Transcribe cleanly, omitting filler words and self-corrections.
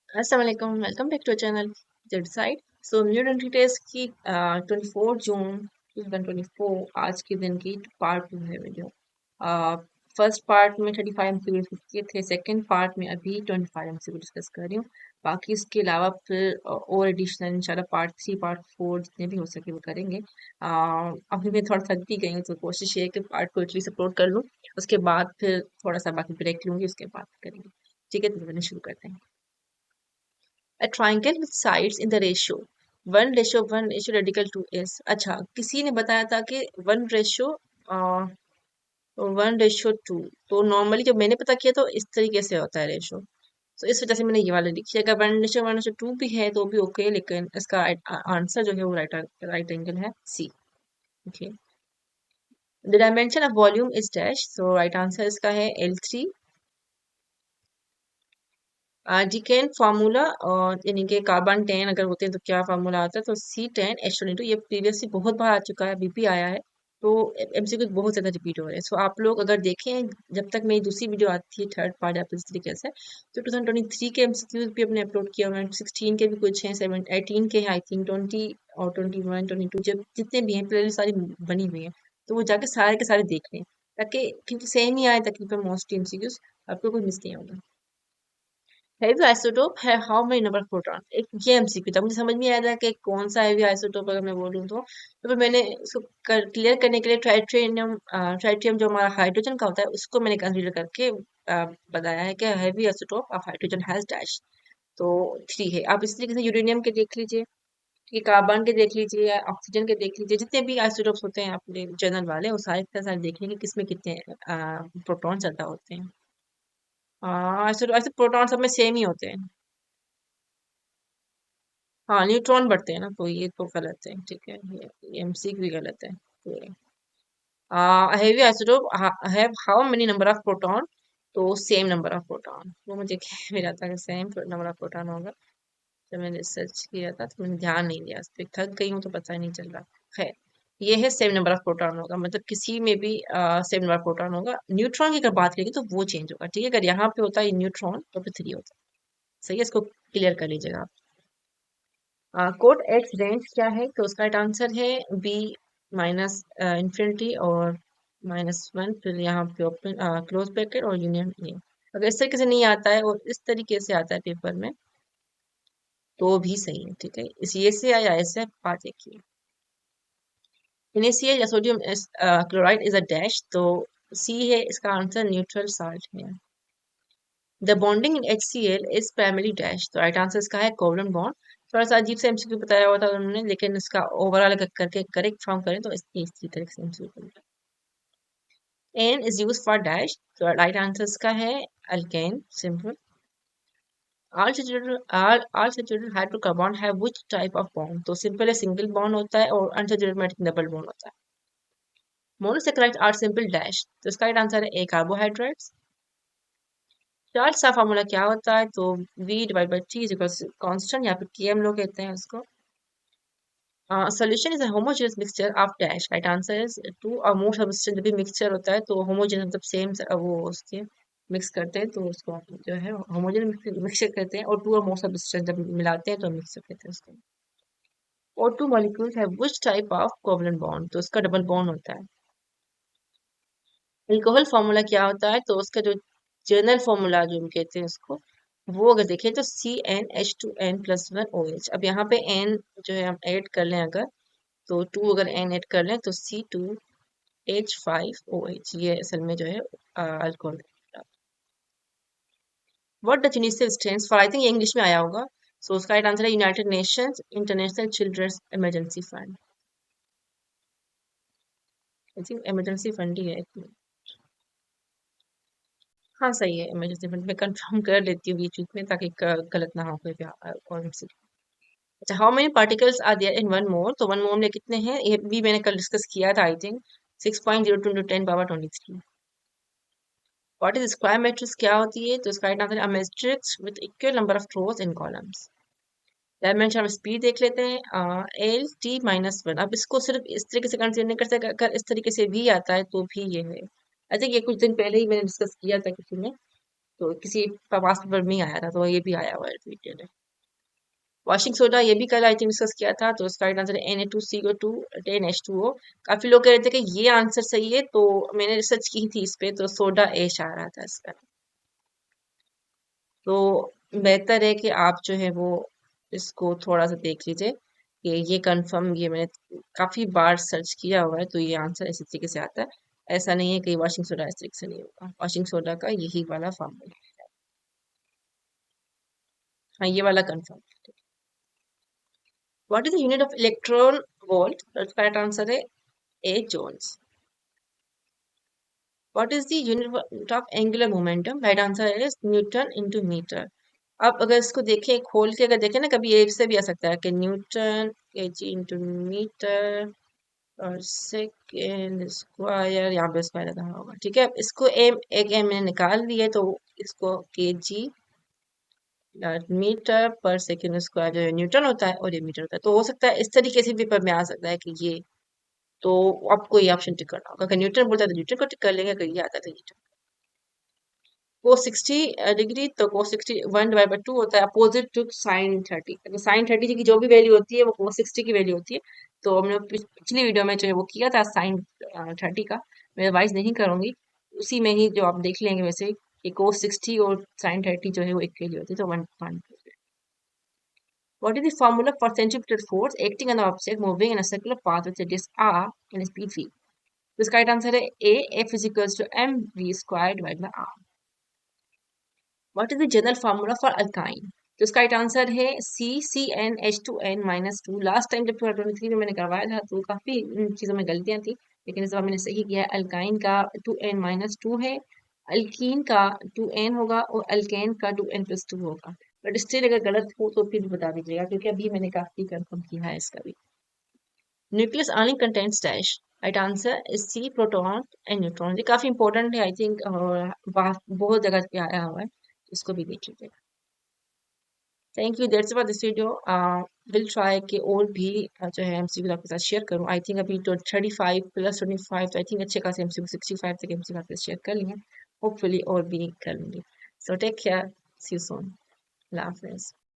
अस्सलाम वालेकुम, welcome back to channel Z side. So new entry test की 24 जून 2024 आज के दिन की पार्ट 2 है वीडियो। फर्स्ट पार्ट में 35 एमसीक्यू डिस्कस किए थे, सेकंड पार्ट में अभी 25 एमसीक्यू डिस्कस कर रही हूँ। बाकी इसके अलावा फिर और एडिशनल इंशाल्लाह पार्ट 3 पार्ट 4 जितने भी हो सके वो करेंगे। अभी मैं थोड़ा थक भी गई हूँ तो कोशिश ये है कि पार्ट को एटलीस्ट अपलोड कर लूँ। उसके बाद फिर थोड़ा सा बाकी ब्रेक लूंगी, उसके बाद करेंगे। ठीक है, तो मैंने शुरू करते हैं। A triangle with sides in the ratio 1:1 radical to is। अच्छा, किसी ने बताया था कि 1:1:2। तो नॉर्मली जब मैंने पता किया तो इस तरीके से होता है रेशो। तो इस वजह से मैंने ये वाला लिखी है। अगर 1:1:2 भी है तो भी ओके, लेकिन इसका आंसर जो है वो राइट एंगल है C. Okay. The dimension of volume is dash, तो राइट आंसर इसका है L3। डिकेन फार्मूला और यानी कि कार्बन 10 अगर होते हैं तो क्या फार्मूला आता है, तो C10H22। ये प्रीवियसली बहुत बार आ चुका है, अभी भी आया है। तो एमसीक्यू बहुत ज्यादा रिपीट हो रहे हैं। सो आप लोग अगर देखें, जब तक मेरी दूसरी वीडियो आती है थर्ड पार्ट या फिर इस तरीके से, तो 2023 के एमसीक्यूज भी अपने अपलोड किया हुए हैं, 16 के भी कुछ हैं, 7 18 के हैं आई थिंक, 20 और 21 22 जब जितने भी हैं प्लेलिस्ट सारी बनी हुई है। तो वो जाके सारे के सारे देख लें, ताकि क्योंकि सेम ही आए तकरीबन मोस्ट एमसीक्यूज, आपको कोई मिस नहीं होगा। हेवी आइसोटोप है how many number of proton. एक ये एमसीक्यू था, मुझे समझ नहीं आया था कि कौन सा हेवी आइसोटोप अगर मैं बोलूँ तो फिर मैंने इसको क्लियर करने के लिए ट्राइट्रियम जो हमारा हाइड्रोजन का होता है उसको मैंने कंसीडर करके बताया है कि heavy isotope of hydrogen has dash. तो 3 है। आप इस तरीके से यूरेनियम के देख लीजिए, कि कार्बन के देख लीजिए या ऑक्सीजन के देख लीजिए, जितने भी आइसोटोप्स होते हैं अपने जनरल वाले वो सारे के सारे देख लीजिए किसमें कितने प्रोटॉन ज्यादा होते हैं। ऐसे ऐसे प्रोटॉन सब में सेम ही होते हैं। हाँ, न्यूट्रॉन बढ़ते हैं ना, तो ये तो गलत है। ठीक है, ये एमसीक्यू भी गलत है। तो heavy isotope have how many number of proton, तो सेम नंबर ऑफ प्रोटॉन। वो मुझे कह मिला था कि सेम नंबर ऑफ प्रोटॉन होगा। जब मैंने रिसर्च किया था तो मैंने ध्यान नहीं दिया उस पर, थक गई हूँ तो पता ही नहीं चल रहा। खैर, ये है सेम नंबर ऑफ प्रोटॉन होगा, मतलब किसी में भी सेम नंबर ऑफ प्रोटॉन होगा। न्यूट्रॉन की अगर बात करेंगे तो वो चेंज होगा। ठीक है, अगर यहाँ पे होता है न्यूट्रॉन तो फिर 3 होता है। सही है, इसको क्लियर कर लीजिएगा आप। कोड एक्स रेंज क्या है, तो उसका राइट आंसर है बी माइनस इन्फिनिटी और -1, फिर यहाँ पे ओपन क्लोज ब्रैकेट और यूनियन ये। अगर इस तरीके से नहीं आता है और इस तरीके से आता है पेपर में तो भी सही है। ठीक है, इस ये से या ऐसे बात देखिए। NaCl या sodium chloride is a dash, तो सी है इसका आंसर, न्यूट्रल साल्ट है। The bonding in HCl is primary dash, तो राइट आंसर इसका है कोवलेंट बॉन्ड। थोड़ा सा अजीब सा एमसीक्यू बताया हुआ था उन्होंने, लेकिन इसका ओवरऑल अगर करके करेक्ट फॉर्म करें तो इसी तरह से एमसीक्यू बनता है। N is use for dash, तो राइट आंसर इसका है alkane, simple. all saturated hydrocarbon have which type of bond, तो सिंपल है, सिंगल बॉन्ड होता है, और अनसैचुरेटेड डबल बॉन्ड होता है। मोनोसेक्राइड आर सिंपल डैश, तो इसका राइट आंसर है ए कार्बोहाइड्रेट्स। चार्ल्स का फार्मूला क्या होता है, तो V/T इज इक्वल कांस्टेंट, या फिर Km लोग कहते हैं उसको। Solution is a homogeneous mixture of dash, right answer is two और मोर सबस्टेंस। जब भी मिक्सचर होता है तो होमोजेनस मतलब सेम वो उसके मिक्स करते हैं तो उसको आप जो है होमोजेनस मिक्सचर कहते हैं, और टू और मोर सबस्टेंस जब मिलाते हैं तो मिक्सचर कहते हैं उसको। और two molecules have which type of covalent bond, तो उसका डबल बॉन्ड होता है। अल्कोहल फार्मूला क्या होता है, तो उसका जो जर्नल फार्मूला जो हम कहते हैं उसको, वो अगर देखें तो CnH2n+1 OH। अब यहाँ पे n जो है हम ऐड कर लें अगर, तो 2 अगर n ऐड कर लें तो C2H5OH, ये असल में जो है alcohol. What the UNICEF stands for, I think ये इंग्लिश में आया होगा। सो उसका राइट आंसर है United Nations International Children's Emergency Fund. I think emergency fund ही है। हाँ सही है, इमरजेंसी फंड। मैं कंफर्म कर लेती हूँ ये चीज में, ताकि गलत ना हो कोई भी कौन सी। अच्छा, how many particles are there in one mole, तो वन मोल में कितने हैं ये भी मैंने कल डिस्कस किया था I think. 6.02 × 10⁻23। What is square matrix क्या होती है, तो इसका राइट आंसर है a matrix with equal number of rose in columns. Dimension of speed देख लेते हैं, L T-1। अब इसको सिर्फ इस तरीके से कंसीडर नहीं कर सकते, अगर इस तरीके से भी आता है तो भी ये है। आई थिंक ये कुछ दिन पहले ही मैंने डिस्कस किया था किसी में। तो किसी पास पेपर में ही आया था, तो ये भी आया हुआ है रिपीटेड है। वॉशिंग सोडा ये भी कल आई थिंक डिस्कस किया था, तो इसका राइट आंसर है Na2CO2 10H2O। काफी लोग कह रहे थे कि ये आंसर सही है, तो मैंने रिसर्च की थी इस पे, तो सोडा ऐश आ रहा था इसका। तो बेहतर है कि आप जो है वो इसको थोड़ा सा देख लीजिए कि ये कंफर्म, ये मैंने काफी बार सर्च किया हुआ है, तो ये आंसर इसी तरीके से आता है। ऐसा नहीं है कि वॉशिंग सोडा इस तरीके से नहीं होगा, वॉशिंग सोडा का यही वाला फॉर्मूला। हाँ, ये वाला confirm. What is the unit of electron volt? Correct answer है a joules. What is the unit of angular momentum? Right answer is newton into metre. अब अगर इसको देखें, खोल के अगर देखें ना, कभी एक से भी आ सकता है कि न्यूटन केजी इंटू मीटर और सेकेंड स्क्वायर, यहाँ पे स्क्वायर लगा होगा, ठीक है। अब इसको एम, एक एम मैंने निकाल दिया, तो इसको केजी मीटर पर सेकेंड स्क्वायर जो है न्यूटन होता है, और ये मीटर होता है। तो हो सकता है इस तरीके से पेपर में आ सकता है कि ये, तो आपको ये ऑप्शन टिक करना होगा। अगर न्यूटन बोलता है तो न्यूटन को टिक कर लेंगे, अगर ये आता है तो न्यूटन। कोस 60 डिग्री, तो कोस 60 1/2 होता है, अपोजिट टू साइन 30। अगर साइन 30 की जो भी वैल्यू होती है वो कोस 60 की वैल्यू होती है। तो हमने पिछली वीडियो में जो है वो किया था साइन 30 का, मैं रिवाइज नहीं करूंगी, उसी में ही जो आप देख लेंगे वैसे कि कोस 60 और साइन 30 जो है वो एक वैल्यू होती है, तो 1। What is the formula for centripetal force acting on an object moving in a circular path with radius r and speed v? तो इसका राइट आंसर है ए, F is equals to mv squared divided by r। What is the general formula for alkyne? तो इसका right answer है CCnH2n-2। Last time जब 2023 में मैंने करवाया था तो काफी इन चीजों में गलतियां थी, लेकिन इस बार मैंने सही किया है। अल्काइन का 2n-2 है, अल्कीन का 2n होगा, और अल्केन का 2n+2 होगा। बट स्टिल अगर गलत हो तो फिर भी बता दीजिएगा, क्योंकि अभी मैंने काफी कंफर्म किया है इसका भी। Nucleus only contains dash। Right answer is C, proton and neutron. ये काफी इंपॉर्टेंट है आई थिंक, और बहुत जगह पे आया हुआ है, तो इसको भी देख लीजिएगा। Thank you, that's about this video. Will try कि और भी जो है एमसीक्यू आपके साथ शेयर करूँ। आई थिंक अभी तो 35 प्लस 25, तो आई थिंक अच्छे खासे एमसीक्यू 65 तक एमसीक्यू आपके साथ शेयर कर लिए। होपफुली और भी कर लूंगी। So take care, see you soon, अल्लाह हाफिज़।